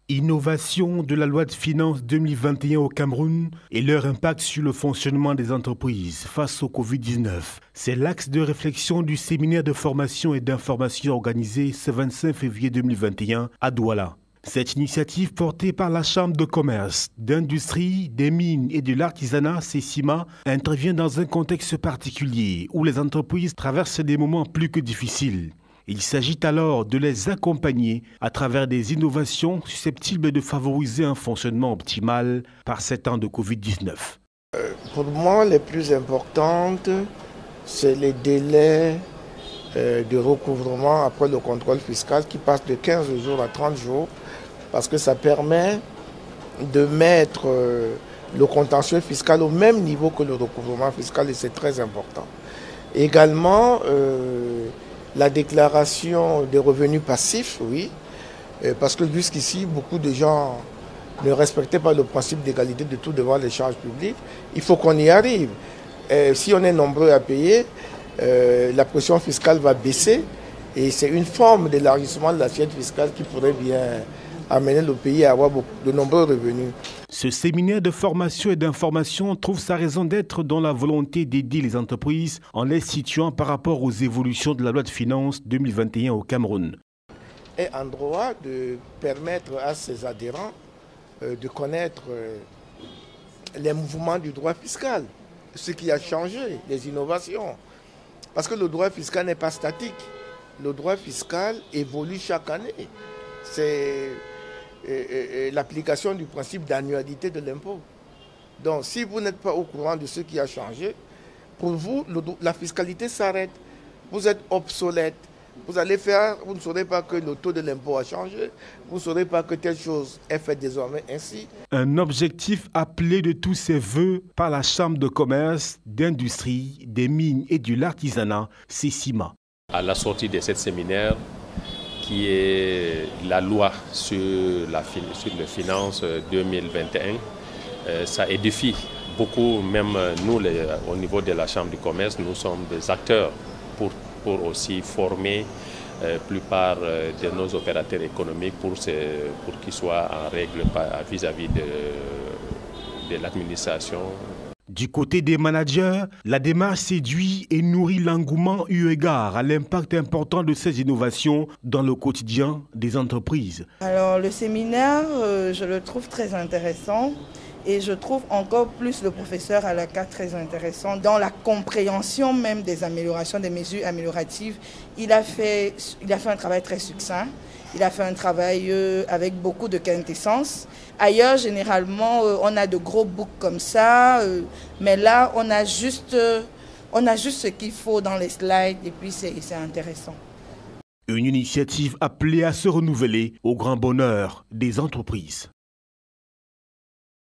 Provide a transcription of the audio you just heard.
Innovation de la loi de finances 2021 au Cameroun et leur impact sur le fonctionnement des entreprises face au Covid-19. C'est l'axe de réflexion du séminaire de formation et d'information organisé ce 25 février 2021 à Douala. Cette initiative portée par la Chambre de commerce, d'industrie, des mines et de l'artisanat, CECIMA, intervient dans un contexte particulier où les entreprises traversent des moments plus que difficiles. Il s'agit alors de les accompagner à travers des innovations susceptibles de favoriser un fonctionnement optimal par ces temps de Covid-19. Pour moi, les plus importantes, c'est les délais de recouvrement après le contrôle fiscal qui passe de 15 jours à 30 jours parce que ça permet de mettre le contentieux fiscal au même niveau que le recouvrement fiscal et c'est très important. Également, la déclaration des revenus passifs, oui, parce que jusqu'ici, beaucoup de gens ne respectaient pas le principe d'égalité de tout devant les charges publiques. Il faut qu'on y arrive. Si on est nombreux à payer, la pression fiscale va baisser et c'est une forme d'élargissement de l'assiette fiscale qui pourrait bien amener le pays à avoir de nombreux revenus. Ce séminaire de formation et d'information trouve sa raison d'être dans la volonté d'aider les entreprises en les situant par rapport aux évolutions de la loi de finances 2021 au Cameroun. Et en droit de permettre à ses adhérents de connaître les mouvements du droit fiscal, ce qui a changé, les innovations. Parce que le droit fiscal n'est pas statique. Le droit fiscal évolue chaque année. C'est l'application du principe d'annualité de l'impôt. Donc, si vous n'êtes pas au courant de ce qui a changé, pour vous, la fiscalité s'arrête. Vous êtes obsolète. Vous allez faire, vous ne saurez pas que le taux de l'impôt a changé. Vous ne saurez pas que telle chose est faite désormais ainsi. Un objectif appelé de tous ses voeux par la Chambre de commerce, d'industrie, des mines et de l'artisanat, CECIMA. À la sortie de ce séminaire, qui est la loi sur les finances 2021, ça édifie beaucoup, même nous, au niveau de la Chambre du commerce, nous sommes des acteurs pour aussi former la plupart de nos opérateurs économiques pour qu'ils soient en règle vis-à-vis de l'administration. Du côté des managers, la démarche séduit et nourrit l'engouement eu égard à l'impact important de ces innovations dans le quotidien des entreprises. Alors le séminaire, je le trouve très intéressant et je trouve encore plus le professeur Alaka très intéressant dans la compréhension même des améliorations, des mesures amélioratives. Il a fait un travail très succinct. Il a fait un travail avec beaucoup de quintessence. Ailleurs, généralement, on a de gros books comme ça, mais là, on a juste ce qu'il faut dans les slides et puis c'est intéressant. Une initiative appelée à se renouveler au grand bonheur des entreprises.